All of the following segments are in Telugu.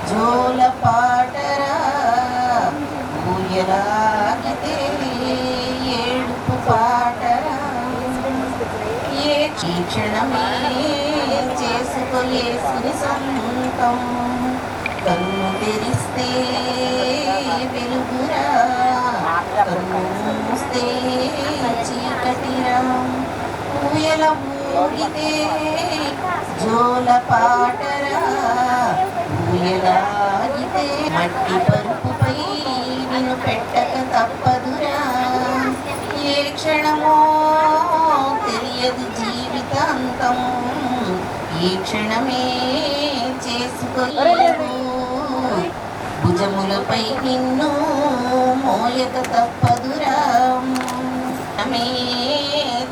జోల పాటరా ఊయలాగితే ఏడుపు పాటరా ఏ క్షణమే చేసుకో యేసుని సొంతం కన్ను తెరిస్తే వెలుగురా కన్ను మూస్తే చీకటిరా ఊయల ఊగితే జోల పాటరా ఊయలాగితే మట్టి పరుపుపై నిన్ను పెట్టక తప్పదురా ఏ క్షణమో తెలియదు జీవితాంతం ఈ క్షణమే చేసుకోలేవు భుజములపై నిన్ను మోయక తప్పదురా క్షణమే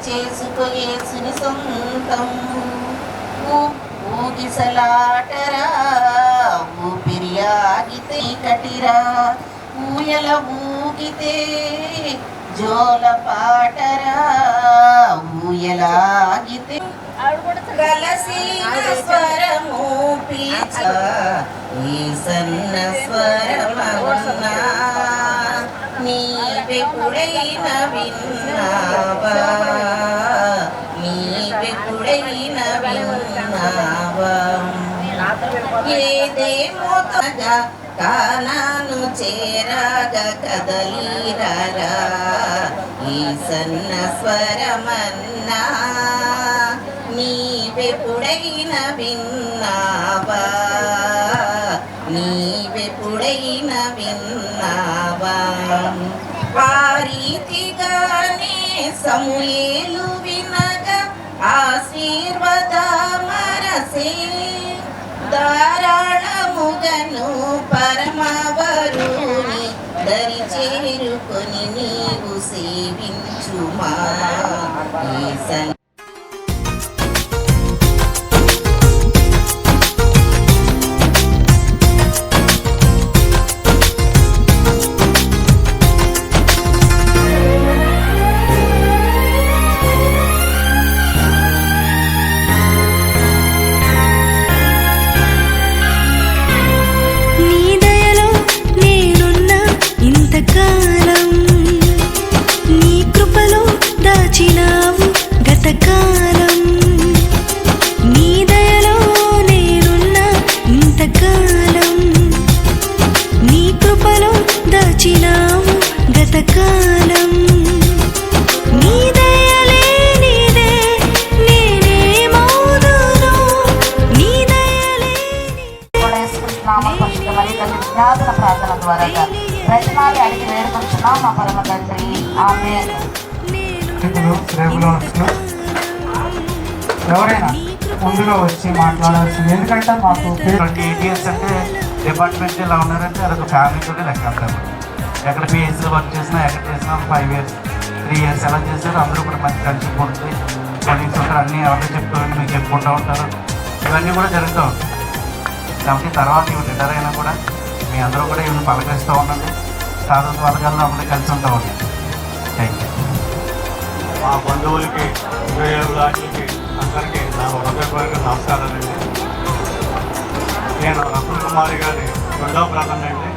చేసుకో యేసుని సొంతం ఊగిసలాటరా ఊపిరి ఆగితే కటిరా ఊయల ఊగితే జోల పాటరా ఊయలాగితే కలసి స్వరము పీచ ఈ సన్న స్వరమన్నా నీవెప్పుడైనా విన్నావా నీవెప్పుడైనా విన్నావా ఏదేమో తగా కానాను చేరాగా కదలీరారా ఈ సన్న స్వరమన్నా నీవెప్పుడైనా విన్నావా నీవెప్పుడైనా విన్నావా ఆ రీతిగానే సమూయేలు వినగా ఆశీర్వాద మనసే ధారాళముగను పరమవరుని దరి చేరుకొని నీవు సేవించుమా ఈ ప్రార్థన ద్వారా ప్రతిమాలి అడిగి వేడుకొచ్చున్నాం మా పరమ తండ్రి ఆమేన్. ఎవరైనా ముందుగా వచ్చి మాట్లాడాల్సింది, ఎందుకంటే మాకు 28 years అంటే డిపార్ట్మెంట్ ఇలా ఉన్నారంటే అదొక ఫ్యామిలీతోనే లెక్క అంటారు. ఎక్కడ పిహెచ్లో వర్క్ చేసినా ఎక్కడ చేసినా 5 years 3 years ఎలా చేశారు అందరూ కూడా మంచి ఫ్రెండ్షిప్ ఉంటుంది. కొలీగ్స్ ఉంటారు, అన్నీ ఎవరితో చెప్తారంటే మీకు చెప్పుకుంటూ ఉంటారు. ఇవన్నీ కూడా జరుగుతూ ఉంటాయి. కాబట్టి తర్వాత ఇవి రిటైర్ అయినా కూడా మీ అందరూ కూడా ఇవి పలకరిస్తూ ఉండండి. సాధారణ వర్గాల్లో అందరూ కలిసి ఉంటా ఉండండి. Thank you. మా బంధువులకి రాజులకి అందరికీ నా హృదయపూర్వక నమస్కారాలండి. నేను రత్న కుమారి గారి రెండవ బ్రదర్ అండి.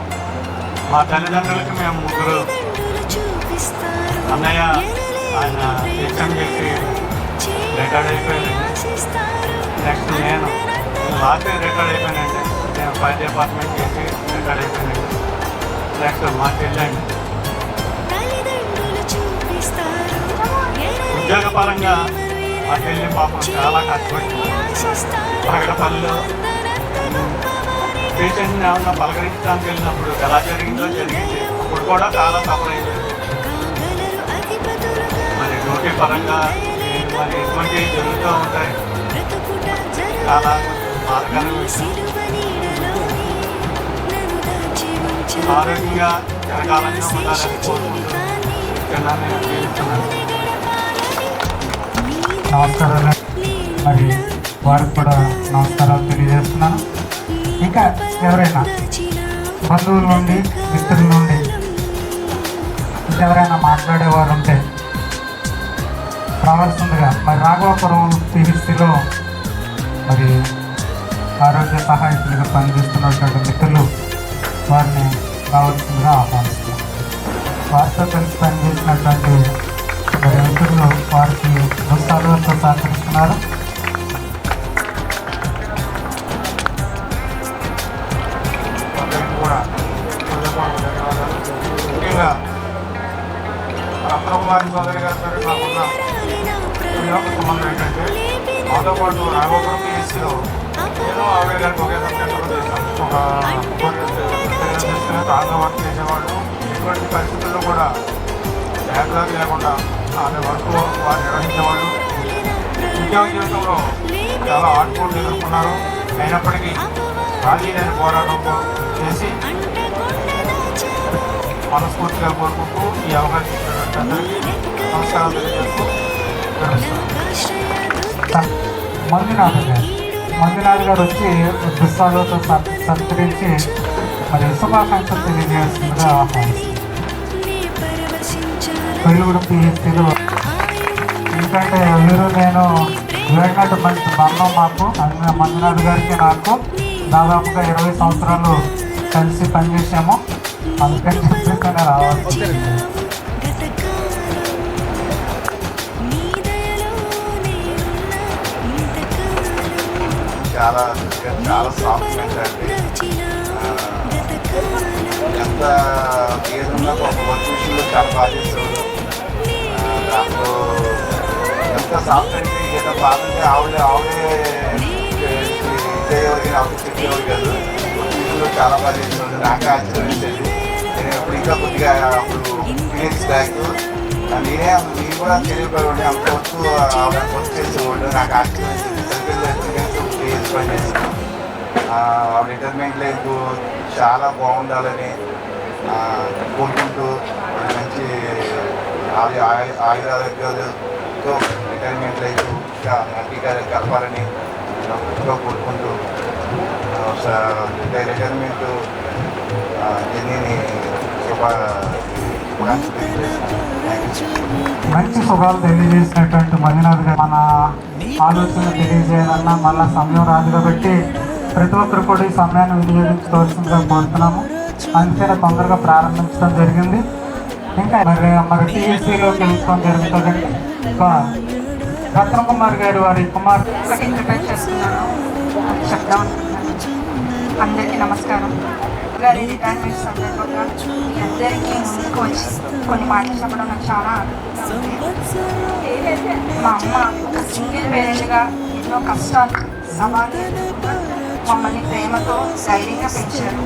మా తల్లిదండ్రులకి మేము ముగ్గురు. అన్నయ్య ఆయన హెచ్ఎం చేసి రిటైర్డ్ అయిపోయానండి. నెక్స్ట్ నేను లాస్ట్ ఇయర్ రిటైర్డ్ అయిపోయానండి. నేను ఫైర్ డిపార్ట్మెంట్ చేసి రిటైర్డ్ అయిపోయానండి. నెక్స్ట్ మా చెల్లండి. ఉద్యోగపరంగా మా చెల్లి పాపం చాలా కష్టపడింది. పగడపల్లిలో పేషెంట్ని ఏమన్నా పలకరించడానికి వెళ్ళినప్పుడు ఎలా జరిగిందో జరిగింది. ఇప్పుడు కూడా చాలా సఫర్ అయింది. మరి డ్యూటీ పరంగా మరి ఎటువంటివి జరుగుతూ ఉంటాయి. చాలా బాధకరమైన విషయం. ఆరోగ్యంగా చిరకాలంగా ఉండాలని కోరుకుంటూ జీవిస్తున్నాను. నమస్కారాలు. మరి వారికి కూడా నమస్కారాలు తెలియజేస్తున్నాను. ఇంకా ఎవరైనా బంధువుల నుండి మిత్రుల నుండి ఇంకెవరైనా మాట్లాడేవారు ఉంటే రావాల్సిందిగా మరి రాఘవాపురం పిహెచ్సిలో మరి ఆరోగ్య సహాయకులుగా పనిచేస్తున్నటువంటి మిత్రులు వారిని రావాల్సిందిగా ఆహ్వానిస్తున్నాం. వారితో కలిసి పనిచేసినటువంటి మరి మిత్రులు వారికి దుస్తాలతో సహకరిస్తున్నారు. ముఖ్యంగా రత్నకుమారి సోదరి గారి పేరు నాకున్న సంబంధం ఏంటంటే మాతో పాటు రాఘవపురం పిఎస్సిలో నేను ఆవిడ గారికి ఒకే సబ్జెక్టులో చేశాను. ఒక స్ట్రాంగ్గా వర్క్ చేసేవాళ్ళు. ఎటువంటి పరిస్థితుల్లో కూడా బ్యాక్లాగ్ లేకుండా ఆమె వర్క్ వారు నిర్వహించేవాళ్ళు. ఉద్యోగ జీవితంలో చాలా ఆటుపోట్లు ఎదుర్కొన్నారు. అయినప్పటికీ రాజీ లేని పోరాటం చేసి మనస్ఫూర్తిగా కోరుకుంటూ ఈ అవకాశం ఇచ్చినటువంటి అందరికీ నమస్కారం తెలియజేస్తూ మంజునాథ్ గారు వచ్చి దుస్తాలతో సత్కరించి మరి శుభాకాంక్షలు తెలియజేస్తుందిగా ఆహ్వానిస్తుంది. పెళ్ళిగూడెం పిహెచ్సిలో ఎందుకంటే మీరు నేను వేడినట్టు మంచి బంధం మాకు మంజునాథ్ గారికి నాకు దాదాపుగా 20 సంవత్సరాలు కలిసి పనిచేసాము. అందుకని చెప్పేసి రావాల్సి చాలా సాఫ్ట్ అండి. ఎంత ఏదన్నా ఒక వర్క్ విషయంలో చాలా బాగా చేసేవాడు. దాంట్లో ఎంత సాఫ్ట్ అంటే ఏదో బాగుంటే ఆవిడే ఇదేవారు కానీ ఆవిడ చెప్పేవాడు కాదు. వర్క్ విషయంలో చాలా బాగా చేసేవాడు. నాకు ఆశ్చర్యం వేసేది. నేను ఎప్పుడు ఇంకా కొద్దిగా అప్పుడు ఫీలింగ్స్ బ్యాక్ నేనే నేను కూడా తెలియపడేవాడిని. అంతవరకు ఆవిడ వర్క్ చేసేవాడు. నాకు ఆశ్చర్యం వేసేది. పని చేస్తున్నాం. ఆవిడ రిటైర్మెంట్ లైఫ్ చాలా బాగుండాలని కోరుకుంటూ మంచి ఆయురారోగ్యాలతో రిటైర్మెంట్ లైఫ్ హ్యాపీగా గడపాలని కోరుకుంటూ రిటైర్మెంట్ జర్నీని మంచి శుభాలు తెలియజేసినటువంటి మంజునాథ్ గారు మన ఆలోచన తెలియజేయాలన్నా మళ్ళీ సమయం రాదు కాబట్టి ప్రతి ఒక్కరు కూడా ఈ సమయాన్ని వినియోగించుకోవాల్సిందిగా కోరుతున్నాము. అందుకనే తొందరగా ప్రారంభించడం జరిగింది. ఇంకా మరి టీఎస్సీలోకి వెళ్ళడం జరుగుతుందండి. రత్నకుమార్ గారు వారి కుమార్ ప్రిపేర్ చేస్తున్నాను చెప్దాం. అందరికీ నమస్కారం. గారి రిటైర్మెంట్ సందర్భంగా మీ అందరికీ ముందుకు వచ్చి కొన్ని మాటలు చెప్పడం నాకు చాలా మా అమ్మ ఒక సింగిల్ పేరెంట్గా ఎన్నో కష్టాలు సవాళ్ళు మమ్మల్ని ప్రేమతో ధైర్యంగా పెంచారు.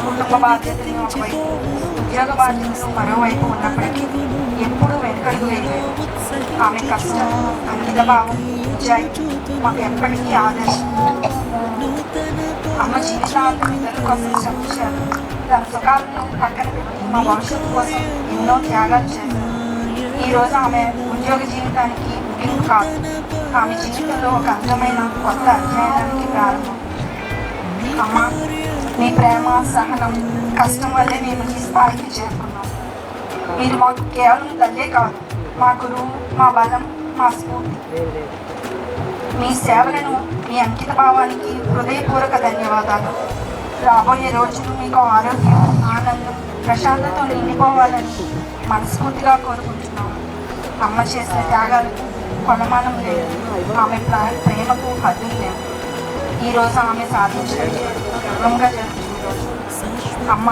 కుటుంబ బాధ్యతని ఒకవైపు ఉద్యోగ బాధ్యతలు మరోవైపు ఉన్నప్పటికీ ఎప్పుడూ వెనుకడుగు వేయలేదు. ఆమె కష్టం అంకిత భావం నిజాయితీ మాకు ఎప్పటికీ ఆదర్శం. అమ్మ జీవితాంతం ఇతరుల కోసం శ్రమించారు. తన సుఖాలను పక్కన పెట్టి మా భవిష్యత్తు కోసం ఎన్నో త్యాగాలు చేశారు. ఈరోజు ఆమె ఉద్యోగ జీవితానికి ముగింపు కాదు, ఆమె జీవితంలో ఒక అందమైన కొత్త అధ్యాయానికి ప్రారంభం. అమ్మ, మీ ప్రేమ సహనం కష్టం వల్లే మేము ఈ స్థాయికి చేరుకున్నాం. మీరు మాకు కేవలం తల్లే కాదు, మా గురువు, మా బలం, మా స్ఫూర్తి. మీ సేవలను, మీ అంకిత భావానికి హృదయపూర్వక ధన్యవాదాలు. రాబోయే రోజులు మీకు ఆరోగ్యం, ఆనందం, ప్రశాంతతో నిండిపోవాలని మనస్ఫూర్తిగా కోరుకుంటున్నాము. అమ్మ చేసిన త్యాగాలకు కొలమానం లేదు, ఆమె ప్రేమకు హద్దులు లేవు. ఈరోజు ఆమె సాధించినది గర్వంగా జరుగుతుంది రోజు. అమ్మ,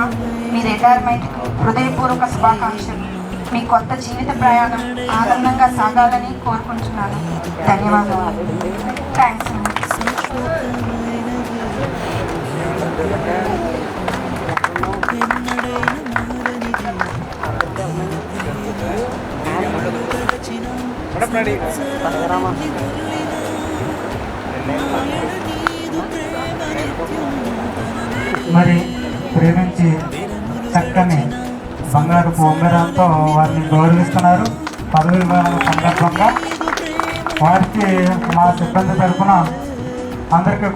మీ రిటైర్మెంట్కు హృదయపూర్వక శుభాకాంక్షలు. మీ కొత్త జీవిత ప్రయాణం ఆనందంగా సాగాలని కోరుకుంటున్నాను. ధన్యవాదాలు. థ్యాంక్స్. మరి ప్రేమించి చక్కని బంగారు ఉంగరంతో వారిని గౌరవిస్తున్నారు. పదవి విరమణ సందర్భంగా వారికి మా సిబ్బంది తరఫున అందరికీ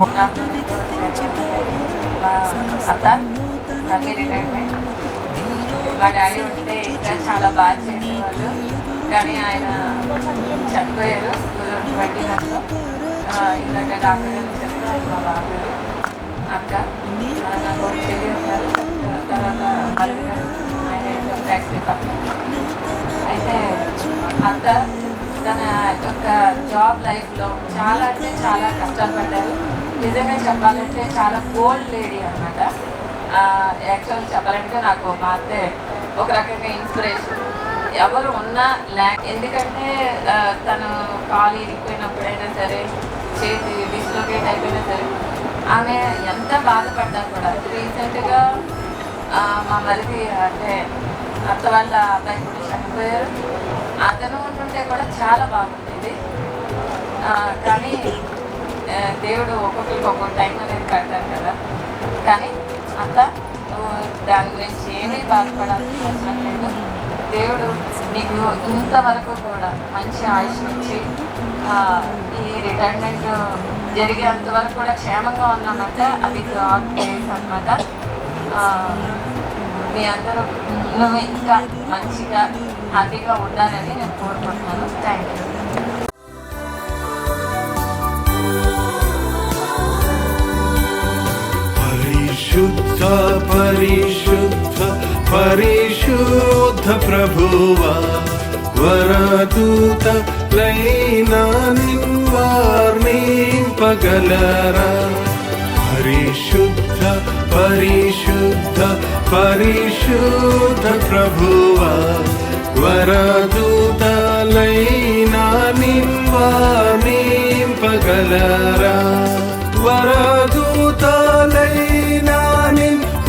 మా డాడీ ఉంటే ఇంకా చాలా బాగా చేసేవాళ్ళు, కానీ ఆయన చనిపోయారు 2020లో. ఇందాక డాక్టర్ గారు చెప్పారు మా బాబు అక్క, నాకు ఒక చెల్లి ఉన్నారు. తర్వాత మరొక ఆయన ట్యాక్స్ డిపార్ట్మెంట్. అయితే అక్క తన యొక్క జాబ్ లైఫ్లో చాలా అంటే చాలా కష్టాలు పడ్డారు. నిజంగా చెప్పాలంటే చాలా గోల్డ్ లేడీ అనమాట. యాక్చువల్ చెప్పాలంటే నాకు మా అత్తే ఒక రకంగా ఇన్స్పిరేషన్. ఎవరు ఉన్నా ఎందుకంటే తను కాలు ఇరిగిపోయినప్పుడైనా సరే, చేతి డిస్లొకేట్ అయిపోయినా సరే, ఆమె ఎంత బాధపడ్డా కూడా. రీసెంట్గా మా మరిది అంటే అత్త వాళ్ళ అబ్బాయి కూడా చనిపోయారు. అతను ఉంటుంటే కూడా చాలా బాగుండేది. కానీ దేవుడు ఒక్కొక్కరికి ఒక్కొక్క టైం అనేది పెడతారు కదా. కానీ అంత దాని గురించి ఏమీ బాధపడాల్సిన అవసరం లేదు. దేవుడు నీకు ఇంతవరకు కూడా మంచి ఆయుష్ ఇచ్చి ఈ రిటైర్మెంట్ జరిగేంత వరకు కూడా క్షేమంగా ఉన్నామంటే అది గాడ్ గ్రేస్ అన్నమాట. మీ అందరూ నువ్వు ఇంకా మంచిగా హ్యాపీగా ఉండాలని నేను కోరుకుంటున్నాను. Thank you. పరిశుద్ధ పరిశుద్ధ పరిశుద్ధ ప్రభువా, వరదూత లైనా నిన్వార్నింపగలరా. పరిశుద్ధ పరిశుద్ధ పరిశుద్ధ ప్రభువా, వరదూత లైనా నిన్వార్నింపగలరా. వరదూతలైనానిన్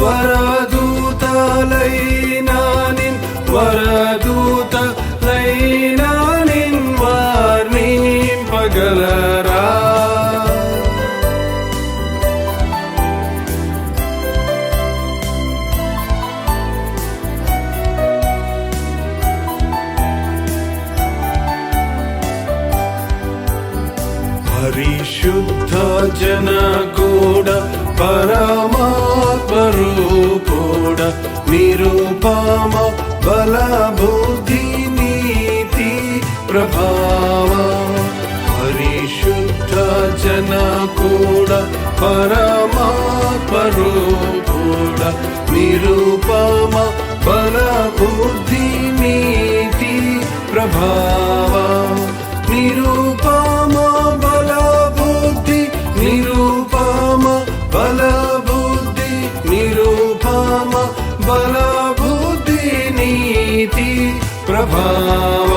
వరదూతలైనానిన్ వరదూతలైనానిన్ వార్నింపగలరా. పరిశుద్ధ జనగూడ పరమాత్మరూపూడ నిరూపమ బల బుద్ధి నీతి ప్రభావ. పరిశుద్ధ జనగూడ పరమాత్మరూపూడ నిరూపమ బల బుద్ధి నీతి ప్రభావ. నిరూపమ బల బుద్ధి నిరూపమ బల బుద్ధి నిరూపమ బల బుద్ధి నీతి ప్రభావ.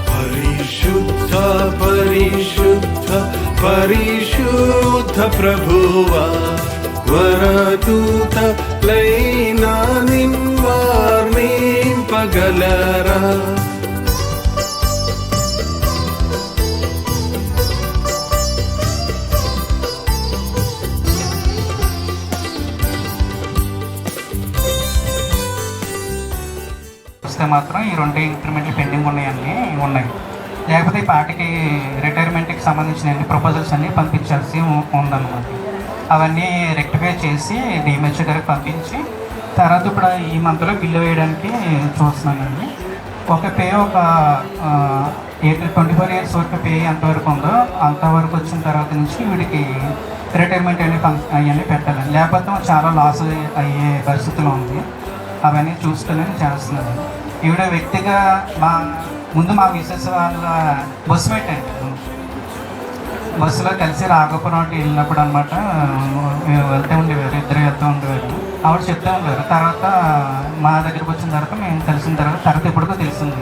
పరిశుద్ధ పరిశుద్ధ పరిశుద్ధ ప్రభువా, వరదూత లైనా నిన్వార్నింపగలరా. వస్తే మాత్రం ఈ 2 ఇంక్రిమెంట్లు పెండింగ్ ఉన్నాయి. లేకపోతే ఈ పార్టీకి రిటైర్మెంట్కి సంబంధించిన అన్ని ప్రపోజల్స్ అన్నీ పంపించాల్సి ఉందన్నమాట. అవన్నీ రెక్టిఫై చేసి డిఎంహెచ్ గారికి పంపించి తర్వాత ఇప్పుడు ఈ మంత్లో బిల్లు వేయడానికి చూస్తున్నానండి. ఒక పే ఒక 24 ఇయర్స్ వరకు పే ఎంతవరకు ఉందో అంతవరకు వచ్చిన తర్వాత నుంచి వీడికి రిటైర్మెంట్ అవన్నీ పెట్టాలండి. లేకపోతే చాలా లాస్ అయ్యే పరిస్థితిలో ఉంది. అవన్నీ చూసుకుని చేస్తున్నాను. ఈవిడ వ్యక్తిగా ముందు మా మిసెస్ వాళ్ళ బస్సు పెట్టండి. బస్సులో కలిసి రాఘపురం వెళ్ళినప్పుడు అనమాట వెళ్తూ ఉండేవారు, ఇద్దరు వెళ్తూ ఉండేవారు. ఆవిడ చెప్తూ ఉండేవారు. తర్వాత మా దగ్గరికి వచ్చిన తర్వాత మేము తెలిసిన తర్వాత ఎప్పుడుకో తెలిసింది.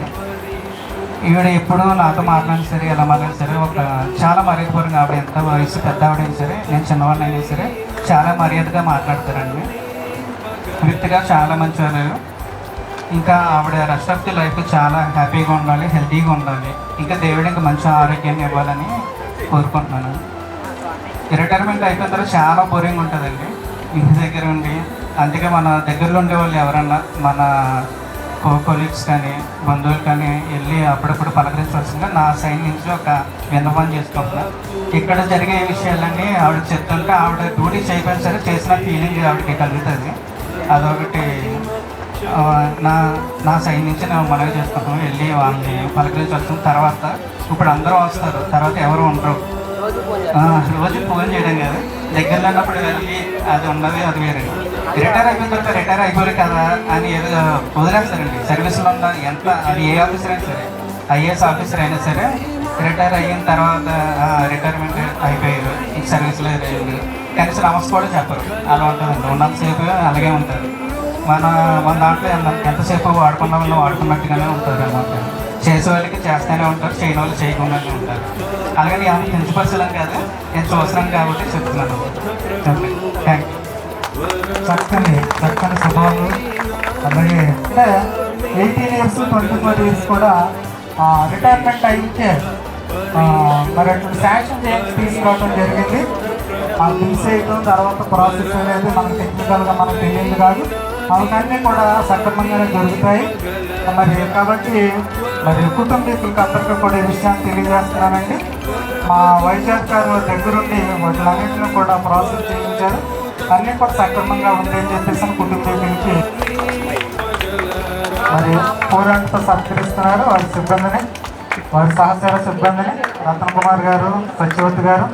ఈవిడ ఎప్పుడు నాతో మాట్లాడినా సరే, ఎలా మాట్లాడినా సరే చాలా మర్యాదపూర్వకంగా, ఆవిడ ఎంత వయసు పెద్ద ఆవిడైనా సరే, నేను చిన్నవాడిని అయినా సరే చాలా మర్యాదగా మాట్లాడతారండి. వ్యక్తిగా చాలా మంచివారు. ఇంకా ఆవిడ రెస్ట్ ఆఫ్ ది లైఫ్ చాలా హ్యాపీగా ఉండాలి, హెల్తీగా ఉండాలి. ఇంకా దేవుడు ఇంకా మంచి ఆరోగ్యాన్ని ఇవ్వాలని కోరుకుంటున్నాను. రిటైర్మెంట్ అయిపోయిన తర్వాత చాలా బోరింగ్ ఉంటుందండి ఇంటి దగ్గర ఉండి. అందుకే మన దగ్గరలో ఉండే వాళ్ళు ఎవరన్నా మన కొలీగ్స్ కానీ బంధువులు కానీ వెళ్ళి అప్పుడప్పుడు పలకరించవలసిందిగా నా సైడ్ నుంచి ఒక విన్నపం చేసుకుంటున్నాను. ఇక్కడ జరిగే విషయాలన్నీ ఆవిడ చెప్తుంటే ఆవిడ డ్యూటీ చేయకపోయినా సరే చేసిన ఫీలింగ్ ఆవిడకి కలుగుతుంది. అదొకటి నా సైడ్ నుంచి నేను మనవి చేసుకుంటాను. వెళ్ళి వాళ్ళని పలకరించాల్సిన తర్వాత ఇప్పుడు అందరూ వస్తారు, తర్వాత ఎవరు ఉండరు. రోజు ఫోన్ చేయడం కాదు, దగ్గరలో ఉన్నప్పుడు వెళ్ళి అది ఉన్నది అది వేరే. రిటైర్ అయిపోయిన తర్వాత రిటైర్ అయిపోరు కదా అని ఏదో వదిలేస్తారండి. సర్వీస్లో ఉన్న ఎంత అది ఏ ఆఫీసర్ అయినా సరే, ఐఏఎస్ ఆఫీసర్ అయినా సరే రిటైర్ అయిన తర్వాత రిటైర్మెంట్ అయిపోయారు, ఈ సర్వీస్లో లేదు కనీసం నమస్తే కూడా చెప్పరు. అలా ఉంటుందండి, ఉన్నంతసేపు అలాగే ఉంటారు. మన దాంట్లో ఎంతసేపు వాడుకున్న వాళ్ళు వాడుకున్నట్టుగానే ఉంటారు అన్నమాట. చేసే వాళ్ళకి చేస్తూనే ఉంటారు, చేయని వాళ్ళు చేయకుండానే ఉంటారు. అలాగే ఏమైనా పెంచుపరచలేం కాదు, నేను చూస్తున్నాను కాబట్టి చెప్తున్నాను. Thank you. చక్కని స్వభావాలు. అలాగే అంటే 18 years 24 years కూడా రిటైర్మెంట్ అయితే మరి అటు శాంక్షన్ చేసి తీసుకురావడం జరిగింది. ఆ బిల్ చేయడం తర్వాత ప్రాసెస్ అనేది మనకు టెక్నికల్గా మనకు తెలియదు కాదు, అవన్నీ కూడా సక్రమంగానే జరుగుతాయి. మరి కాబట్టి మరి కుటుంబీకులకు అందరికీ కూడా ఈ విషయాన్ని తెలియజేస్తున్నానండి. మా వైద్యాధికారుల దగ్గరుండి వాటిలన్నింటినీ కూడా ప్రాసెస్ చేయించారు, అన్నీ కూడా సక్రమంగా ఉంటాయని చెప్పేసి కుటుంబీకులకి మరి పోరాటంతో సత్కరిస్తున్నారు. వారి సిబ్బందిని, వారి సహచర సిబ్బందిని, రతన్ కుమార్ గారు, సత్యవతి గారు.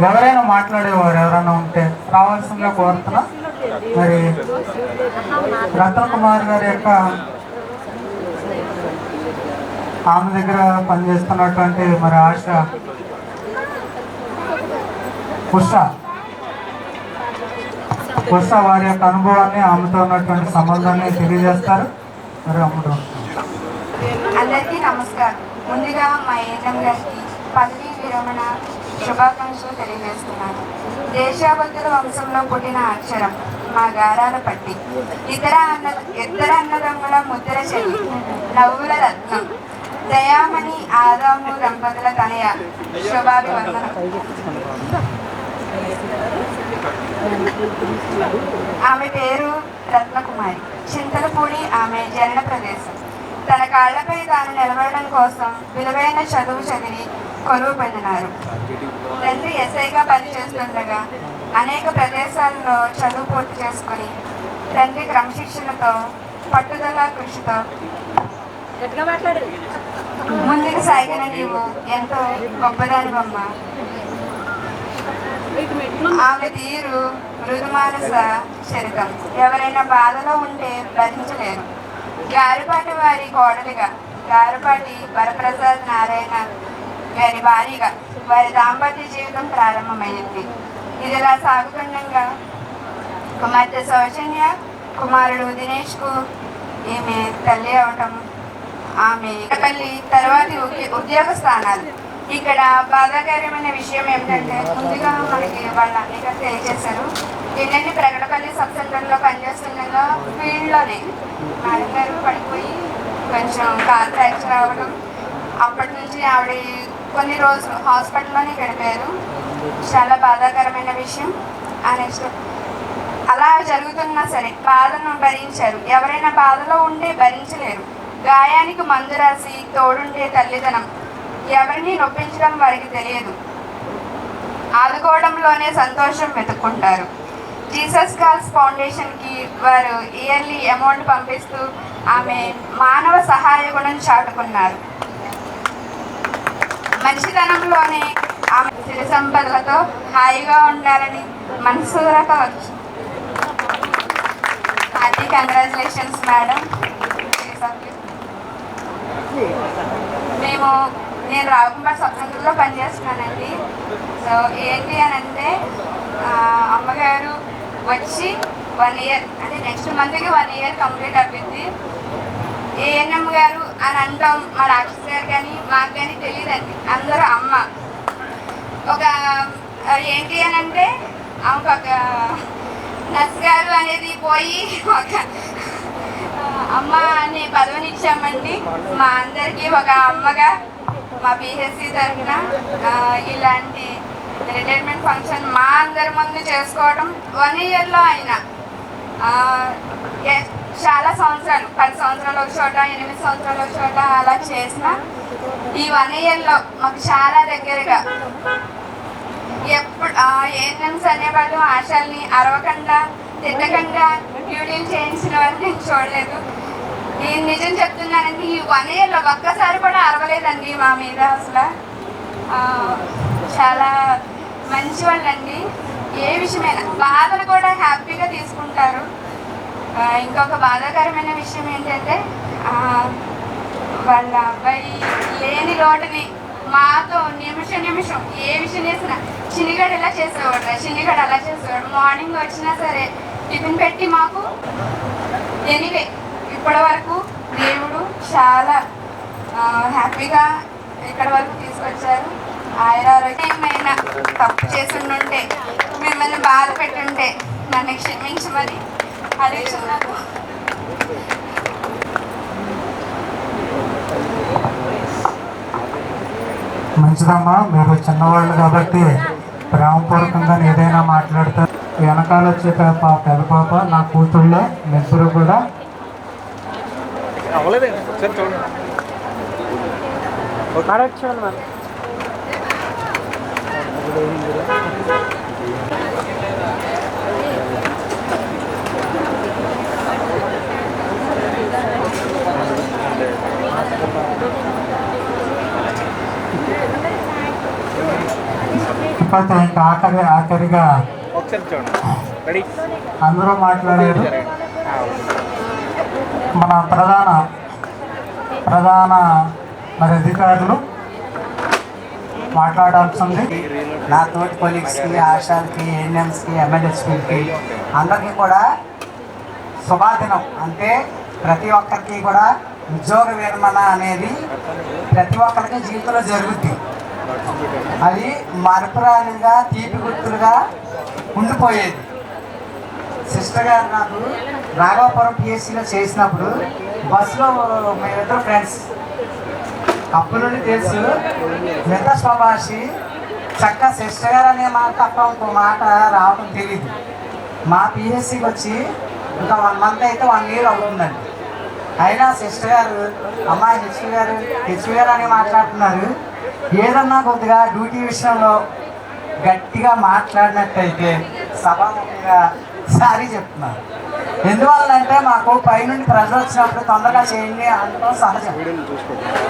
ఎవరైనా మాట్లాడేవారు ఎవరైనా ఉంటే రావాల్సిందిగా కోరుతున్నా. మరి రతన్ కుమార్ గారి యొక్క ఆమె దగ్గర పనిచేస్తున్నటువంటి మరి ఆశ ఉష వారి యొక్క అనుభవాన్ని ఆమెతో ఉన్నటువంటి సంబంధాన్ని తెలియజేస్తారు. మరి అమ్ముడు అందరికీ నమస్కారం. ముందుగా మా ఏఎన్ఎం గారికి పదవీ విరమణ శుభాకాంక్షలు తెలియజేస్తున్నాను. దేశాభక్తుల వంశంలో పుట్టిన అక్షరం మా గారాల పట్టి, ఇద్దరు అన్నదమ్ముల ముద్ర చెల్లి, నవ్వుల రత్నం, దయామణి ఆదాము దంపతుల తనయ శుభాభివందనం. ఆమె పేరు రత్నకుమారి. చింతలపూడి ఆమె జనన ప్రదేశం. తన కాళ్లపై తాను నిలబడడం కోసం విలువైన చదువు చదివి కొలువు పొందినారు. తండ్రి ఎస్ఐగా పనిచేస్తుండగా అనేక ప్రదేశాల్లో చదువు పూర్తి చేసుకుని తండ్రి క్రమశిక్షణతో పట్టుదల కృషితో ముందుకు సాగిన నీవు ఎంతో గొప్పదాని బొమ్మ. ఆమె తీరు మృదుమానస చరితం. ఎవరైనా బాధలో ఉంటే భరించలేరు. గారిపాటి వారి కోడలిగా, గారిపాటి వరప్రసాద్ నారాయణ గారి భార్యగా వారి దాంపత్య జీవితం ప్రారంభమైంది. ఇదిలా సాగుతుండగా కుమార్తె సౌజన్య, కుమారుడు దినేష్కు ఈమె తల్లి అవటం, ఆమె తల్లి తర్వాతి ఉద్యోగ స్థానాలు. ఇక్కడ బాధాకరమైన విషయం ఏమిటంటే, ముందుగా మనకి వాళ్ళ అన్నిగా తెలియజేశారు. ఏంటంటే ప్రకటపల్లి సబ్ సెంటర్లో పనిచేస్తుండగా ఫీల్డ్లోనే మేడం గారు పడిపోయి కొంచెం కాలు ఫ్రాక్చర్ అవ్వడం, అప్పటి నుంచి ఆవిడ కొన్ని రోజులు హాస్పిటల్లోనే గడిపారు. చాలా బాధాకరమైన విషయం. నెక్స్ట్ అలా జరుగుతున్నా సరే బాధను భరించారు. ఎవరైనా బాధలో ఉంటే భరించలేరు. గాయానికి మందు రాసి తోడుండే తల్లిదనం. ఎవరిని నొప్పించడం వారికి తెలియదు. ఆదుకోవడంలోనే సంతోషం వెతుక్కుంటారు. జీసస్ కాల్స్ ఫౌండేషన్కి వారు ఇయర్లీ అమౌంట్ పంపిస్తూ ఆమె మానవ సహాయ గుణం చాటుకున్నారు. మంచితనంలోనే ఆమె సిరి సంపదలతో హాయిగా ఉండాలని మనసుగా వచ్చు. అది కంగ్రాచులేషన్స్ మేడం. నేను రావుకుంపేట సబ్ సెంటర్లో పనిచేస్తున్నానండి. సో ఏంటి అని అంటే, అమ్మగారు వచ్చి 1 ఇయర్ అంటే నెక్స్ట్ మంత్కి 1 ఇయర్ కంప్లీట్ అవుతుంది. ఏఎన్ఎం గారు అని అంటాం మా డాక్టర్స్ గారు కానీ మాకు కానీ తెలియదండి. అందరూ అమ్మ. ఒక ఏంటి అని అంటే ఆమెకు ఒక నర్స్ గారు అనేది పోయి ఒక అమ్మ అనే పదవిని ఇచ్చామండి. మా అందరికీ ఒక అమ్మగా మా పిహెచ్సి తరఫున ఇలాంటి రిటైర్మెంట్ ఫంక్షన్ మా అందరి ముందు చేసుకోవడం 1 ఇయర్లో అయినా చాలా సంవత్సరాలు, 10 సంవత్సరాలు ఒక చోట, 8 సంవత్సరాలు ఒక చోట అలా చేసిన ఈ 1 ఇయర్లో మాకు చాలా దగ్గరగా ఎప్పుడు ఏఎన్ఎంస్ అనేవాళ్ళు ఆశల్ని అరవకుండా తిట్టకుండా డ్యూటీలు చేయించిన వాళ్ళు నేను చూడలేదు. నేను నిజం చెప్తున్నానండి, ఈ 1 ఇయర్లో ఒక్కసారి కూడా అరవలేదండి మా మీద. అసలు చాలా మంచి వాళ్ళండి. ఏ విషయమైనా బాధలు కూడా హ్యాపీగా తీసుకుంటారు. ఇంకొక బాధాకరమైన విషయం ఏంటంటే, వాళ్ళ అబ్బాయి లేని లోటుని మాతో నిమిషం ఏ విషయం చేసినా చిన్నిగడ ఇలా చేసేవాడు, చిన్నిగడ అలా చేసేవాడు. మార్నింగ్ వచ్చినా సరే టిఫిన్ పెట్టి మాకు ఎనీవే ఇప్పటి వరకు దేవుడు చాలా హ్యాపీగా ఇక్కడ వరకు తీసుకొచ్చారు. ఏమైనా తప్పు చేస్తుంటే, మిమ్మల్ని బాధ పెట్టుంటే నన్ను క్షమించమని అడుగుతున్నాను. మంచిదమ్మా, మీరు చిన్నవాళ్ళు కాబట్టి ప్రేమపూర్వకంగా ఏదైనా మాట్లాడతారు. వెనకాల వచ్చే పెద్ద పాప నా కూతుళ్ళే, ముగ్గురు కూడా ఇకపోతే ఇంకా ఆఖరిగా అందరూ మాట్లాడారు. మన ప్రధాన మరి అధికారులు మాట్లాడాల్సింది. నా తోటి కొలీగ్స్కి, ఆశాలకి, ఏఎన్ఎంస్కి, ఎమ్మెల్యేస్కి అందరికీ కూడా శుభాదినం. అంటే ప్రతి ఒక్కరికి కూడా ఉద్యోగ విరమణ అనేది ప్రతి ఒక్కరికి జీవితంలో జరుగుద్ది. అది మరపురాలుగా, తీపి గుర్తులుగా ఉండిపోయేది. సిస్టర్ గారు నాకు రాఘవపురం పిఎస్సిలో చేసినప్పుడు బస్సులో మేమిద్దరు ఫ్రెండ్స్, అప్పటి నుండి తెలుసు. మిగతా స్వభాషి చక్క సిస్టర్ గారు అనే మాట తప్ప ఇంకో మాట రావడం తెలియదు. మా పిఎస్సికి వచ్చి ఇంకా 1 month అయితే 1 year అవుతుందండి. అయినా సిస్టర్ గారు అమ్మాయి హెచ్పి గారు అని మాట్లాడుతున్నారు. ఏదన్నా కొద్దిగా డ్యూటీ విషయంలో గట్టిగా మాట్లాడినట్టయితే సభాముఖంగా సారీ చెప్తున్నారు. ఎందువల్లంటే మాకు పైనుండి ప్రెజర్ వచ్చినప్పుడు తొందరగా చేయండి అనడం సహజం.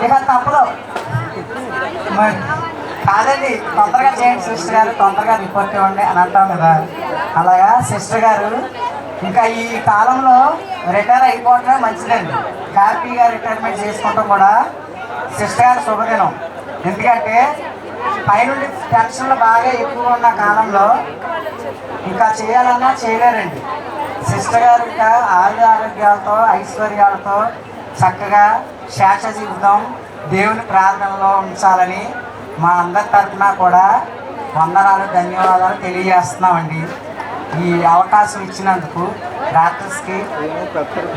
ఇక తప్పదు మరి కాదండి, తొందరగా చేయండి సిస్టర్ గారు, తొందరగా రిపోర్ట్ ఇవ్వండి అని అంటాం కదా. అలాగా సిస్టర్ గారు ఇంకా ఈ కాలంలో రిటైర్ అయిపోవటమే మంచిదండి. హ్యాపీగా రిటైర్మెంట్ చేసుకుంటాం కూడా సిస్టర్ గారు శుభదినం. ఎందుకంటే పైనుండి టెన్షన్లు బాగా ఎక్కువ ఉన్న కాలంలో ఇంకా చేయాలన్నా చేయలేరండి. సిస్టర్ గారు ఇంకా ఆరోగ్యాలతో, ఐశ్వర్యాలతో చక్కగా శేష జీవితం దేవుని ప్రార్థనలో ఉంచాలని మా అందరి తరఫున కూడా వందనాలు, ధన్యవాదాలు తెలియజేస్తున్నామండి. ఈ అవకాశం ఇచ్చినందుకు డాక్టర్స్కి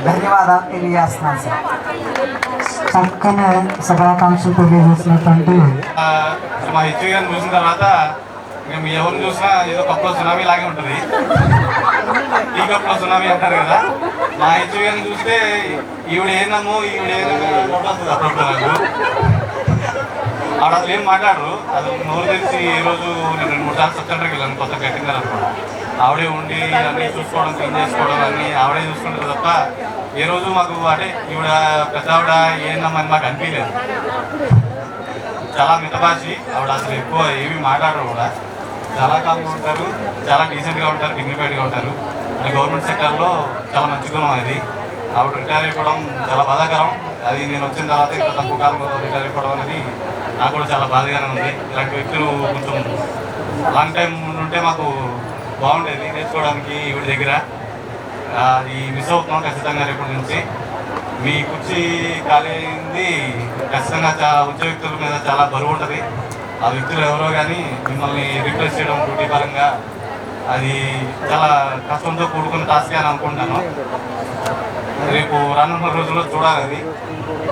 ధన్యవాదాలు తెలియజేస్తున్నాను సార్. చక్కని శుభాకాంక్షలు తెలియజేసినటువంటి మా హెచ్వి గారిని చూసిన తర్వాత మేము ఎవరిని చూసినా ఏదో కప్పులో సునామీ లాగే ఉంటుంది. ఈ కప్పులో సునామీ అంటారు కదా. మా హెచ్వి గారిని చూస్తే ఈవిడేనమ్మో వస్తుంది అప్పుడప్పుడు నాకు. ఆవిడ అసలు ఏం మాట్లాడరు. అది నోరు తెలిసి ఈరోజు నేను 2-3 సార్లు సబ్ సెంటర్కి వెళ్ళాను, కొత్త కట్టింగ్ అనుకోండి. ఆవిడే ఉండి అన్నీ చూసుకోవడం, క్లీన్ చేసుకోవడం అన్నీ ఆవిడే చూసుకుంటారు తప్ప ఏ రోజు మాకు అంటే ఈవిడ పెద్ద ఆవిడ ఏందమ్మని మాకు అనిపించలేదు. చాలా మితభాషి ఆవిడ, అసలు ఎక్కువ ఏమీ మాట్లాడరు కూడా. చాలా కామ్గా ఉంటారు, చాలా డీసెంట్గా ఉంటారు, డిగ్నిఫైడ్గా ఉంటారు. గవర్నమెంట్ సెక్టర్లో చాలా మంచి గుణం అది. ఆవిడ రిటైర్ అయిపోవడం చాలా బాధాకరం. అది నేను వచ్చిన తర్వాత ఇంకా తక్కువ కాలంలో రిటైర్ అయిపోవడం అనేది నాకు కూడా చాలా బాధగానే ఉంది. ఇలాంటి వ్యక్తులు కొంచెం లాంగ్ టైం ఉంటే మాకు బాగుండేది నేర్చుకోవడానికి. ఈవిడ దగ్గర అది మిస్ అవుతున్నాం ఖచ్చితంగా. రేపటి నుంచి మీ కుర్చీ ఖాళీ అయింది, ఖచ్చితంగా చాలా ఉద్యోగ వ్యక్తుల మీద చాలా బరువు ఉంటుంది. ఆ వ్యక్తులు ఎవరో కానీ మిమ్మల్ని రిప్లేస్ చేయడం డ్యూటీ పరంగా అది చాలా కష్టంతో కూడుకున్న టాస్క్ అని అనుకుంటాను. రేపు రానున్న రోజుల్లో చూడాలి. అది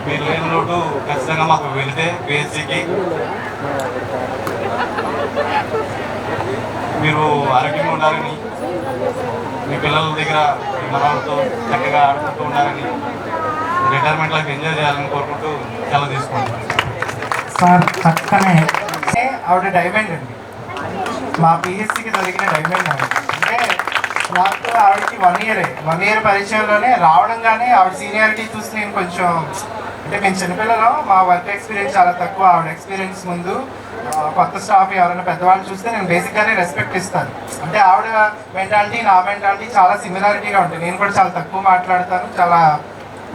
మీరు లేని లోటు ఖచ్చితంగా మాకు వెళితే పిహెచ్సికి మీరు ఆరోగ్యంగా ఉండాలని, మీ పిల్లల దగ్గర మీ మనవాళ్ళతో చక్కగా ఆడుకుంటూ ఉండాలని, రిటైర్మెంట్ లైఫ్ ఎంజాయ్ చేయాలని కోరుకుంటూ సెలవు తీసుకుంటాం. సార్ చక్కనే ఆవిడ డైమండ్ అండి, మా పిహెచ్సికి దొరికిన డైమండ్ ఆవిడ. అంటే నాకు ఆవిడకి 1 year పరిచయంలోనే రావడంగానే ఆవిడ సీనియారిటీ చూసి నేను కొంచెం అంటే మేము చిన్నపిల్లలు, మా వర్క్ ఎక్స్పీరియన్స్ చాలా తక్కువ. ఆవిడ ఎక్స్పీరియన్స్ ముందు కొత్త స్టాఫ్ ఎవరైనా పెద్దవాళ్ళు చూస్తే నేను బేసిక్గానే రెస్పెక్ట్ ఇస్తాను. అంటే ఆవిడ మెంటాలిటీ నా మెంటాలిటీ చాలా సిమిలారిటీగా ఉంటుంది. నేను కూడా చాలా తక్కువ మాట్లాడతాను, చాలా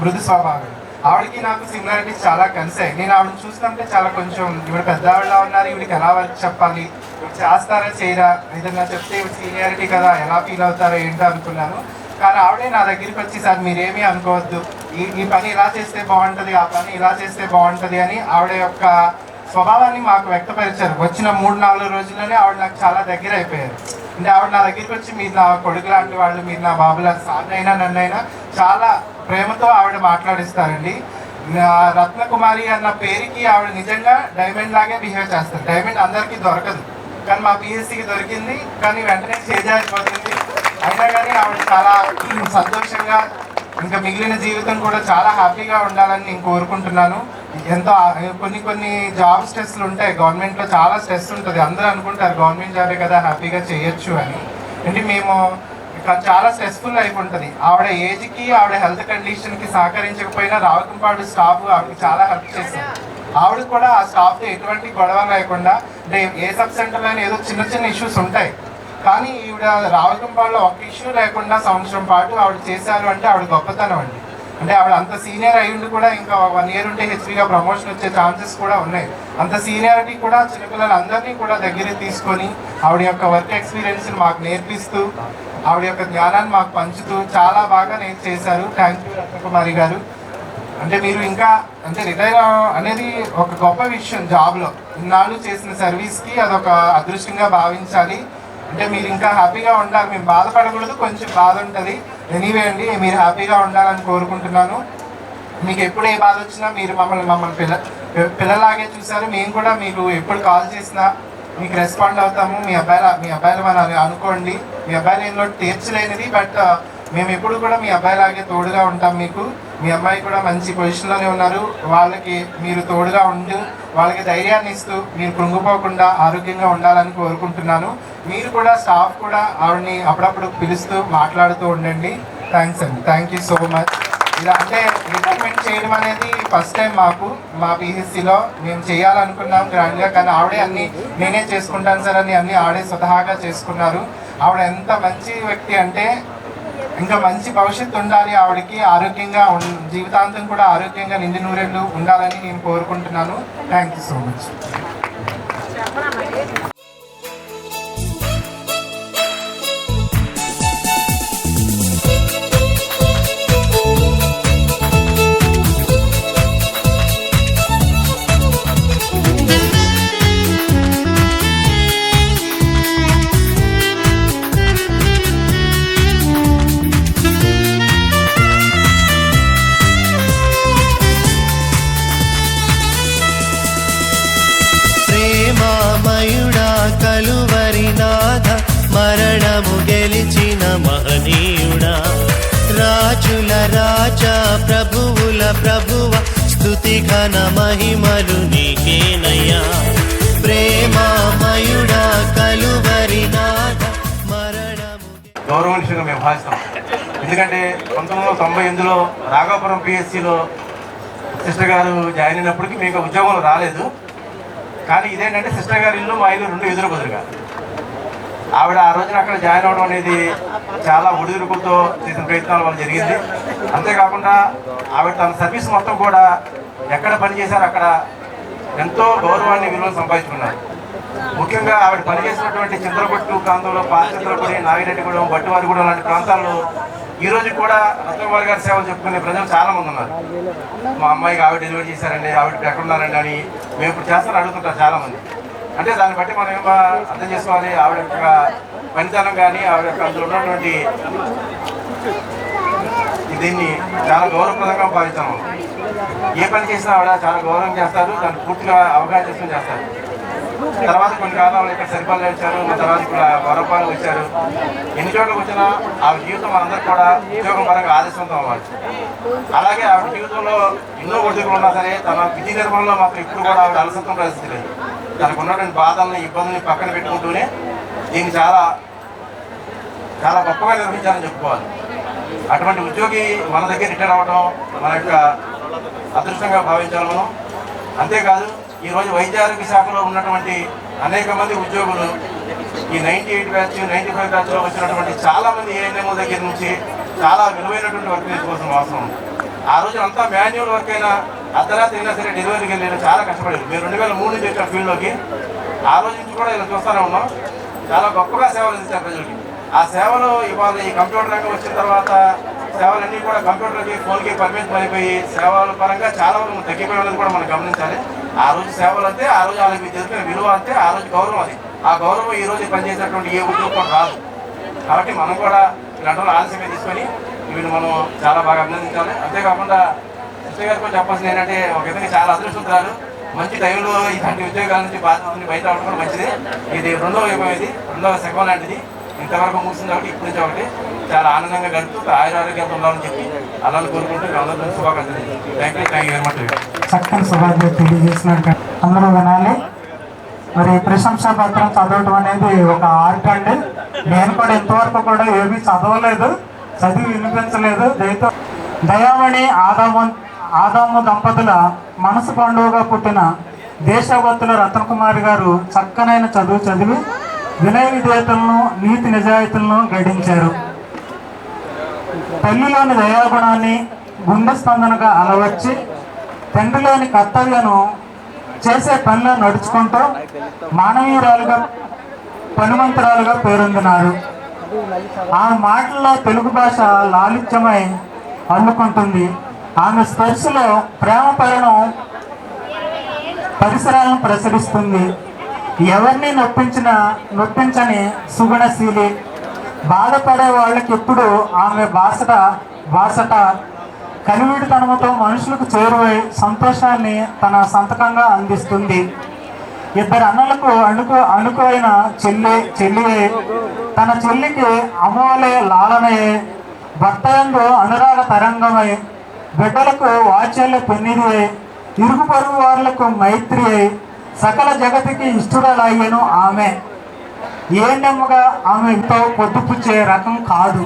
మృదు స్వభావం. ఆవిడకి నాకు సిమిలారిటీస్ చాలా కలిసాయి. నేను ఆవిడని చూస్తుంటే చాలా కొంచెం ఈవిడ పెద్దవాళ్ళ ఉన్నారు, ఈవిడికి ఎలా వర్క్ చెప్పాలి, ఇవి చేస్తారా చేయరా, ఏదన్నా చెప్తే ఇవి సీనియారిటీ కదా ఎలా ఫీల్ అవుతారో ఏంటో అనుకున్నాను. కానీ ఆవిడే నా దగ్గరికి వచ్చి సార్ మీరేమీ అనుకోవద్దు, ఈ పని ఇలా చేస్తే బాగుంటుంది, ఆ పని ఇలా చేస్తే బాగుంటుంది అని ఆవిడ యొక్క స్వభావాన్ని మాకు వ్యక్తపరిచారు. వచ్చిన 3-4 రోజుల్లోనే ఆవిడ నాకు చాలా దగ్గర అయిపోయారు. అంటే ఆవిడ నా దగ్గరికి వచ్చి మీరు నా కొడుకు లాంటి వాళ్ళు, మీరు నా బాబుల సాన్నైనా నన్నైనా చాలా ప్రేమతో ఆవిడ మాట్లాడిస్తారండి. రత్నకుమారి అన్న పేరుకి ఆవిడ నిజంగా డైమండ్ లాగే బిహేవ్ చేస్తారు. డైమండ్ అందరికీ దొరకదు, కానీ మా పిఎస్సికి దొరికింది. కానీ వెంటనే చేజారిపోతుంది. అయినా కానీ ఆవిడ చాలా సంతోషంగా ఇంకా మిగిలిన జీవితం కూడా చాలా హ్యాపీగా ఉండాలని నేను కోరుకుంటున్నాను. ఎంతో కొన్ని జాబ్ స్ట్రెస్లు ఉంటాయి, గవర్నమెంట్లో చాలా స్ట్రెస్ ఉంటుంది. అందరూ అనుకుంటారు గవర్నమెంట్ జాబే కదా హ్యాపీగా చేయొచ్చు అని. అంటే మేము చాలా స్ట్రెస్ఫుల్ లైఫ్ ఉంటుంది. ఆవిడ ఏజ్కి ఆవిడ హెల్త్ కండిషన్కి సహకరించకపోయినా రావుకంపాడు స్టాఫ్ ఆవిడకి చాలా హెల్ప్ చేశారు. ఆవిడ కూడా ఆ స్టాఫ్తో ఎటువంటి గొడవ లేకుండా, అంటే ఏ సబ్ సెంటర్లో ఏదో చిన్న చిన్న ఇష్యూస్ ఉంటాయి, కానీ ఈవిడ రావులకుంపాడులో ఒక ఇష్యూ లేకుండా సంవత్సరం పాటు ఆవిడ చేశారు అంటే ఆవిడ గొప్పతనం అండి. అంటే ఆవిడ అంత సీనియర్ అయ్యిండి కూడా ఇంకా 1 year ఉంటే హెచ్పీగా ప్రమోషన్ వచ్చే ఛాన్సెస్ కూడా ఉన్నాయి. అంత సీనియారిటీ కూడా చిన్నపిల్లలందరినీ కూడా దగ్గరికి తీసుకొని ఆవిడ యొక్క వర్క్ ఎక్స్పీరియన్స్ని మాకు నేర్పిస్తూ, ఆవిడ యొక్క జ్ఞానాన్ని మాకు పంచుతూ చాలా బాగా చేశారు. థ్యాంక్ యూ రత్నకుమారి గారు. అంటే మీరు ఇంకా అంటే రిటైర్ అనేది ఒక గొప్ప విషయం. జాబ్లో ఇన్నాళ్ళు చేసిన సర్వీస్కి అదొక అదృష్టంగా భావించాలి. అంటే మీరు ఇంకా హ్యాపీగా ఉండాలి, మేము బాధపడకూడదు, కొంచెం బాధ ఉంటుంది. ఎనీవే అండి, మీరు హ్యాపీగా ఉండాలని కోరుకుంటున్నాను. మీకు ఎప్పుడు ఏ బాధ వచ్చినా మీరు మమ్మల్ని పిల్లలాగే చూసారు. మేము కూడా మీకు ఎప్పుడు కాల్ చేసినా మీకు రెస్పాండ్ అవుతాము. మీ అబ్బాయిలు మనం అనుకోండి, మీ అబ్బాయిలు ఏదో తీర్చలేనిది, బట్ మేము ఎప్పుడు కూడా మీ అబ్బాయిలాగే తోడుగా ఉంటాం మీకు. మీ అమ్మాయి కూడా మంచి పొజిషన్లోనే ఉన్నారు. వాళ్ళకి మీరు తోడుగా ఉంటూ వాళ్ళకి ధైర్యాన్ని ఇస్తూ మీరు కృంగిపోకుండా ఆరోగ్యంగా ఉండాలని కోరుకుంటున్నాను. మీరు కూడా స్టాఫ్ కూడా ఆవిడని అప్పుడప్పుడు పిలుస్తూ మాట్లాడుతూ ఉండండి. థ్యాంక్స్ అండి, థ్యాంక్ యూ సో మచ్. ఇలా అంటే రిటైర్మెంట్ చేయడం అనేది ఫస్ట్ టైం మా పిహెచ్సిలో మేము చేయాలనుకున్నాం గ్రాండ్గా, కానీ ఆవిడే అన్నీ నేనే చేసుకుంటాను సార్ అని అన్నీ ఆవిడే స్వతహాగా చేసుకున్నారు. ఆవిడ ఎంత మంచి వ్యక్తి అంటే ఇంకా మంచి భవిష్యత్తు ఉండాలి ఆవిడకి, ఆరోగ్యంగా జీవితాంతం కూడా ఆరోగ్యంగా నిండి నూరేళ్ళు ఉండాలని నేను కోరుకుంటున్నాను. Thank you so much. కలువరినాథ మరణము గెలిచిన మహనీయుడా, రాజుల రాజా ప్రభువుల ప్రభువ స్తుతి ఘన మహిమలు నీకేనయ్యా. ప్రేమామయుడా కలువరినాథ మరణము గౌరవనీయంగా మేము భావిస్తాం. ఎందుకంటే 1998లో రాఘాపురం పిఎస్సిలో సిస్టర్ గారు జాయిన్ అయినప్పటికీ మీకు ఉద్యోగంలో రాలేదు. కానీ ఇదేంటంటే సిస్టర్ గారి ఇల్లు మా ఇల్లు 2 ఎదురు బదురుగా. ఆవిడ ఆ రోజున అక్కడ జాయిన్ అవ్వడం అనేది చాలా ఒడిదుడుకులతో చేసిన ప్రయత్నాల వల్ల జరిగింది. అంతేకాకుండా ఆవిడ తన సర్వీస్ మొత్తం కూడా ఎక్కడ పనిచేశారో అక్కడ ఎంతో గౌరవాన్ని విలువలు సంపాదించుకున్నారు. ముఖ్యంగా ఆవిడ పనిచేసినటువంటి చింతలపట్టు ప్రాంతంలో పాలచింతలపూడి, నాగిరెడ్డిగూడెం, బట్టివారిగూడెం లాంటి ప్రాంతాల్లో ఈ రోజు కూడా రత్నకుమారి గారి సేవలు చెప్పుకునే ప్రజలు చాలామంది ఉన్నారు. మా అమ్మాయికి ఆవిడ డెలివరీ చేశారండి, ఆవిడ ఎక్కడున్నారండి అని మేము ఇప్పుడు చేస్తారని అడుగుతుంటారు చాలామంది. అంటే దాన్ని బట్టి మనం ఏమో అర్థం చేసుకోవాలి ఆవిడ యొక్క పనితనం కానీ ఆవిడ యొక్క అందులో ఉన్నటువంటి దీన్ని చాలా గౌరవప్రదంగా భావిస్తాము. ఏ పని చేసినా ఆవిడ చాలా గౌరవం చేస్తారు, దాన్ని పూర్తిగా అవగాహన చేసుకుని చేస్తారు. తర్వాత కొన్ని కాలంలో ఇక్కడ సరిపాలన వచ్చారు, మన తర్వాత ఇక్కడ వరపాలు వచ్చారు. ఎన్ని చోట్లకు వచ్చినా ఆవిడ జీవితం మనందరికీ కూడా ఉద్యోగం పరంగా ఆదర్శవంతం అవ్వాలి. అలాగే ఆవిడ జీవితంలో ఎన్నో ఒడిదుడుకులు ఉన్నా సరే తన విధి నిర్వహణలో మాత్రం ఇప్పుడు కూడా ఆవిడ అలసత్వం ప్రదర్శించలేదు. తనకు ఉన్నటువంటి బాధల్ని ఇబ్బందుల్ని పక్కన పెట్టుకుంటూనే దీన్ని చాలా చాలా గొప్పగా నిర్వహించాలని చెప్పుకోవాలి. అటువంటి ఉద్యోగి మన దగ్గర రిటైర్ అవ్వడం మన యొక్క అదృష్టంగా భావించాలి మనం. అంతేకాదు ఈరోజు వైద్య ఆరోగ్య శాఖలో ఉన్నటువంటి అనేక మంది ఉద్యోగులు ఈ 98 బ్యాచ్ 95 బ్యాచ్లో వచ్చినటువంటి చాలామంది ఏఎన్ఎం దగ్గర నుంచి చాలా విలువైనటువంటి వర్క్ నేర్చుకోవాల్సిన అవసరం ఉంది. ఆ రోజు అంతా మాన్యువల్ వర్క్ అయినా అర్ధరాత్రి అయినా సరే డెలివరీకి వెళ్ళి చాలా కష్టపడారు. మీరు 2003 నుంచి వచ్చారు ఫీల్డ్లోకి. ఆ రోజు నుంచి కూడా ఇలా చూస్తూనే ఉన్నాం. చాలా గొప్పగా సేవలు అందించారు ప్రజలకి. ఆ సేవలు ఇవాళ ఈ కంప్యూటర్ రంగం వచ్చిన తర్వాత సేవలన్నీ కూడా కంప్యూటర్కి ఫోన్కి పరిమితం అయిపోయి సేవల పరంగా చాలా వరకు తగ్గిపోయినది కూడా మనం గమనించాలి. ఆ రోజు సేవలు అంటే ఆ రోజు వాళ్ళకి తెలిసిన విలువ అంటే ఆ రోజు గౌరవం. అది ఆ గౌరవం ఈ రోజు పనిచేసేటువంటి ఏ ఉద్యోగం రాదు. కాబట్టి మనం కూడా ఇలాంటి ఆలస్యంగా తీసుకొని వీళ్ళు మనం చాలా బాగా అభినందించాలి. అంతేకాకుండా సిస్టర్ గారికి కూడా చెప్పాల్సింది ఏంటంటే ఒక విధంగా చాలా అదృష్టవంతురాలు. మంచి టైంలో ఇలాంటి ఉద్యోగాల నుంచి బాధ్యతని బయట అవడం కూడా మంచిది. ఇది రెండవ యుగం, ఇది రెండవ శకం లాంటిది. ఇంతవరకు ముగిసింది కాబట్టి ఇప్పుడు నుంచి ఒకటి చాలా ఆనందంగా గడుపుతూ ఆరోగ్యంతో ఉండాలని చెప్పి అలాని కోరుకుంటూ అందరూ శుభాకాంక్షలు. Thank you very much. చక్కని శుభాకాంక్షలు తెలియజేసినట్టు అందరూ వినాలి. మరి ప్రశంసా పత్రం చదవటం అనేది ఒక ఆర్ట్ అండి. నేను కూడా ఇంతవరకు కూడా ఏమీ చదవలేదు, చదివి వినిపించలేదు. దయమణి ఆదాము దంపతుల మనసు పండుగగా పుట్టిన దేశభక్తుల రత్నకుమారి గారు చక్కనైన చదువు చదివి వినయ విధేయతలను నీతి నిజాయితీలను గడించారు. తల్లిలోని దయాగుణాన్ని గుండె స్పందనగా అలవర్చి తండ్రిలోని కర్తవ్యను చేసే పనిలో నడుచుకుంటూ మానవీయురాలుగా పనిమంతురాలుగా పేరొందినారు. ఆమె మాటల్లో తెలుగు భాష లాలిత్యమై అల్లుకుంటుంది. ఆమె స్పర్శలో ప్రేమ పయనం పరిసరాలను ప్రసరిస్తుంది. ఎవరిని నొప్పించని సుగుణశీలి. బాధపడే వాళ్ళకి ఎప్పుడు ఆమె బాసట కలివిడితనముతో మనుషులకు చేరువై సంతోషాన్ని తన సంతకంగా అందిస్తుంది. ఇద్దరు అన్నలకు అణుకువైన చెల్లి తన చెల్లికి అమోలే లాలనయే, భర్తయందు అనురాగ తరంగమై, బిడ్డలకు వాత్సల్య పెన్నిది, ఇరుగు పొరుగు వారులకు మైత్రి అయి, సకల జగతికి ఇష్టడలాయను. ఆమె ఏ నెమ్మగా ఆమెతో పొద్దుపుచ్చే రకం కాదు.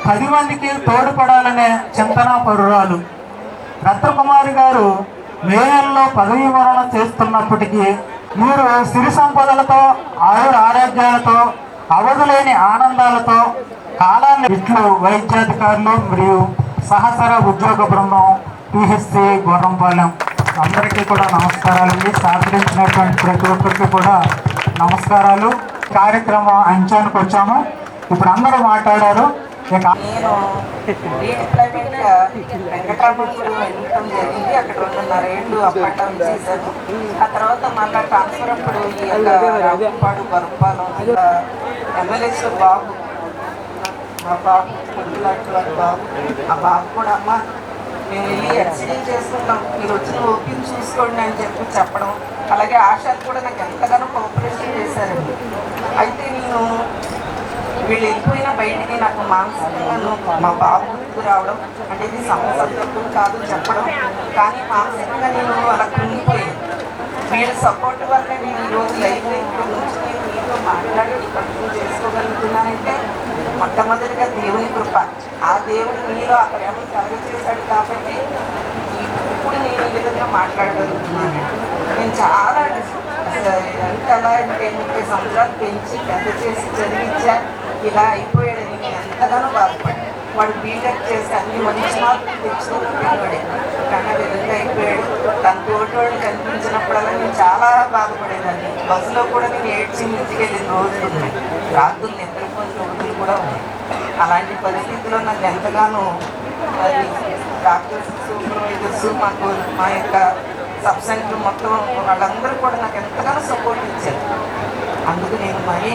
10 మందికి తోడ్పడాలనే చింతనా పరురాలు. రత్నకుమారి గారు మే నెలలో పదవీ విరమణ చేస్తున్నప్పటికీ మీరు సిరి సంపదలతో ఆరోగ్యాలతో అవధులేని ఆనందాలతో కాలాన్ని ఇట్లు వైద్యాధికారులు మరియు సహచర ఉద్యోగ బృందం పిహెచ్సి గుర్రంపాలెం అందరికీ కూడా నమస్కారాలండి. సహకరించినటువంటి ప్రతి ఒక్కరికి కూడా నమస్కారాలు. కార్యక్రమం అంచానికి వచ్చాము. ఇప్పుడు అందరూ మాట్లాడారు. నేను రీఎంప్లాయ్మెంట్గా వెంకటరామపురం వెళ్ళటం జరిగింది. అక్కడ 2.5 ఏళ్ళు అప్పటం చేశాను. ఆ తర్వాత మళ్ళీ ట్రాన్స్ఫర్ అప్పుడు ఈ యొక్క రావుపాడు బరుపాలెం ఎమ్మెల్యేస్లో బాబు, మా బాబు కొడుకులాంటి వారి బాబు, ఆ బాబు కూడా అమ్మ మేము వెళ్ళి ఎక్సిడెంట్ చేసుకుంటాం, మీరు వచ్చిన ఓపిక చూసుకోండి అని చెప్పడం. అలాగే ఆశాలు కూడా నాకు ఎంతగానో కోఆపరేషన్ చేశారండి. అయితే నేను వీళ్ళు వెళ్ళిపోయిన బయటికి నాకు మానసికంగాను మా బాబు గుర్తుకు రావడం అంటే ఇది సంతృప్తి కాదు చెప్పడం, కానీ మానసికంగా నేను అలా కృంగిపోయాను. వీళ్ళ సపోర్ట్ వల్ల నేను ఈరోజు లైఫ్ నుంచి నేను మీతో మాట్లాడి కంటిన్యూ చేసుకోగలుగుతున్నానంటే మొట్టమొదటిగా దేవుని కృప. ఆ దేవుడు మీలో ఆ ప్రేమను కలుగజేశాడు కాబట్టి ఇప్పుడు నేను ఈ విధంగా మాట్లాడగలుగుతున్నాను. నేను చాలా ఎంతలా అంటే 30 సంవత్సరాలు పెంచి పెద్ద చేసి చదివించా, ఇలా అయిపోయాడని నేను ఎంతగానో బాధపడ్డాను. వాడు బీటెక్ చేసి అన్ని మంచి మార్కులు తెచ్చుకున్నాడే, కానీ విధంగా అయిపోయాడు. తన తోటోడు కనిపించినప్పుడల్లా నేను చాలా బాధపడేదాన్ని. బస్సులో కూడా నేను ఏడ్చి ఇంటికి వెళ్ళిన రోజులు ఉన్నాయి, రాత్రులు నిద్రపోయిన రోజులు కూడా ఉన్నాయి. అలాంటి పరిస్థితుల్లో నాకు ఎంతగానో అది డాక్టర్స్, సూపర్వైజర్స్, మా యొక్క సబ్ సెంటర్ మొత్తం వాళ్ళందరూ కూడా నాకు ఎంతగానో సపోర్ట్ ఇచ్చారు. అందుకు నేను మరీ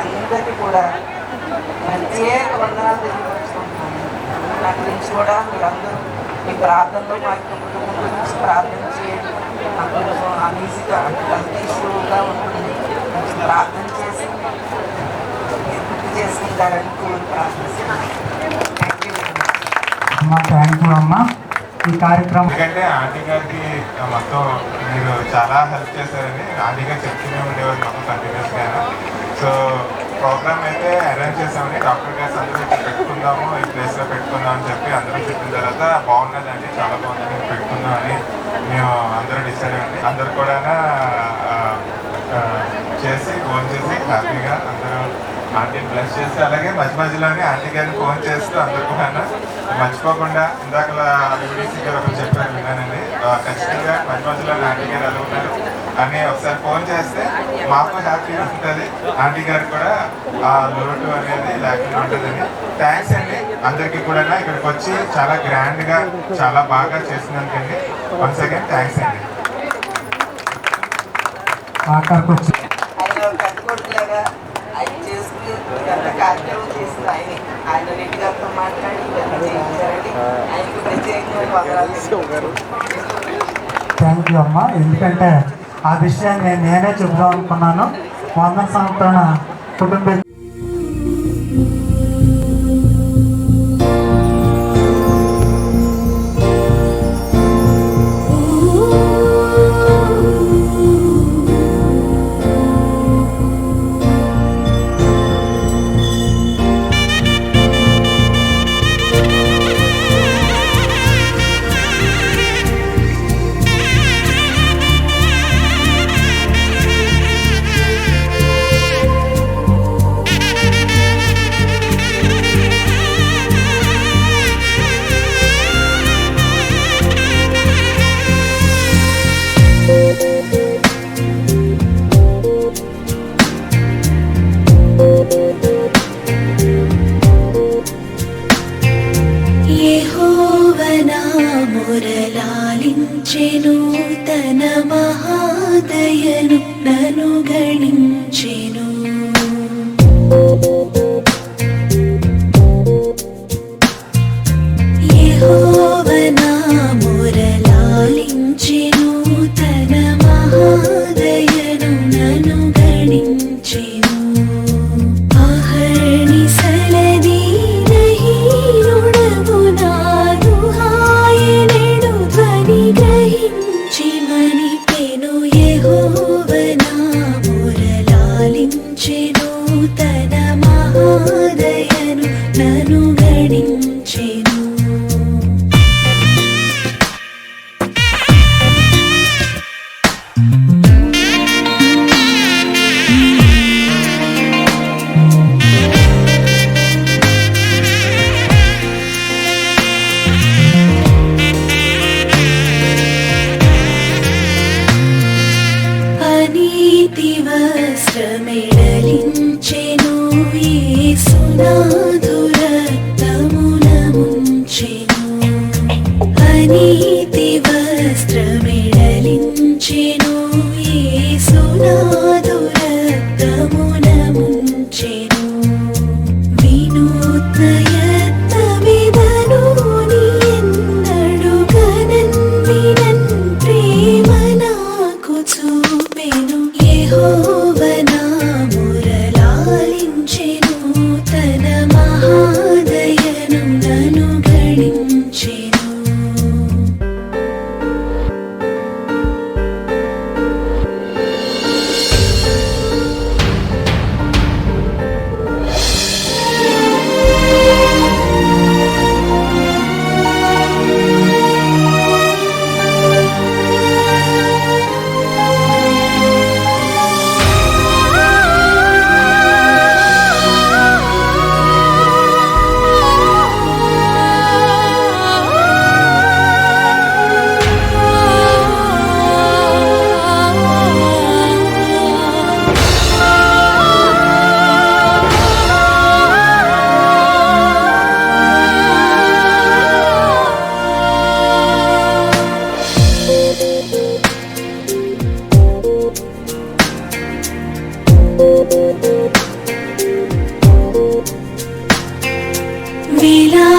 అందరికీ కూడా ప్రత్యేక వందనాలు తెలియపరుచుకుంటున్నాను. నా గురించి కూడా మీరందరూ మీ ప్రార్థనలో మా యొక్క కుటుంబం గురించి ప్రార్థన చేయండి. నాకు కొంచెం అనీజీగా హెల్త్ ఇష్యూగా ఉంటుంది, కొంచెం ప్రార్థన చేసి గుర్తు చేసుకుంటారని కోరి ప్రార్థిస్తున్నాను. థ్యాంక్ యూ అమ్మ. ఈ కార్యక్రమం ఎందుకంటే ఆంటీ గారికి మొత్తం మీరు చాలా హెల్ప్ చేశారని ఆంటీ గారు చెప్తూనే ఉండేవారు మొత్తం కంటిన్యూస్గా. సో ప్రోగ్రామ్ అయితే అరేంజ్ చేసామని డాక్టర్ గారు అందరూ ఇక్కడ పెట్టుకుందాము, ఈ ప్లేస్లో పెట్టుకుందాం అని చెప్పి అందరూ చెప్పిన తర్వాత బాగున్నదండి, చాలా బాగుందని పెట్టుకుందామని మేము అందరూ డిసైడ్ అయ్యండి. అందరు కూడా చేసి ఫోన్ చేసి హ్యాపీగా అందరూ ఆంటీని బ్లెస్ చేసి, అలాగే మధ్య మధ్యలోనే ఆంటీ గారిని ఫోన్ చేస్తూ అందరూ కూడా మర్చిపోకుండా ఇందాక విడిసి గారు ఒకరు చెప్పారు విన్నానండి, ఖచ్చితంగా మధ్య మధ్యలోనే ఆంటీ గారు ఎలా ఉన్నారు అని ఒకసారి ఫోన్ చేస్తే మాకు హ్యాపీగా ఉంటుంది, ఆంటీ గారికి కూడా ఆ లోటు అనేది లేకుండా ఉంటుందని. థ్యాంక్స్ అండి అందరికీ కూడా ఇక్కడికి వచ్చి చాలా గ్రాండ్గా చాలా బాగా చేసినందుకండి. వన్స్ అగైన్ థ్యాంక్స్ అండి. ఆఖరికి వచ్చి ఆయన పెద్ద కొడుకులాగా ఆయన చేసుకుని ఇదంతా కార్యక్రమం చేసింది ఆయన రెడ్డి గారితో మాట్లాడి ఇవన్నీ చేయించారండి. ఆయనకు ప్రత్యేకంగా వందనాలు. థ్యాంక్ యూ అమ్మ. ఎందుకంటే ఆ విషయాన్ని నేనే చెబుదాం అనుకున్నాను. 100 సంవత్సరాల కుటుంబ వస్త్రమిడలించెను యేసునాథు రక్తమున ముంచెను అనీతి వస్త్రమిడలించెను యేసునాథు రక్తమున ముంచెను వినూత్న యత్నమిదను నీ ఎన్నడు గనన్ వినన్ ప్రేమ నాకు చూపెను యెహోవ నా మురలాలించెను తన మహాదయను నన్ను గణించెను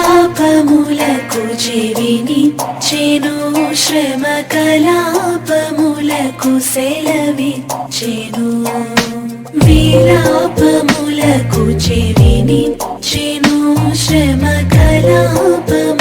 విలాపములకు చెవినిచ్చెను శ్రమ కలాపములకు సెలవిచ్చెను విలాపములకు చెవినిచ్చెను శ్రమ కలాపము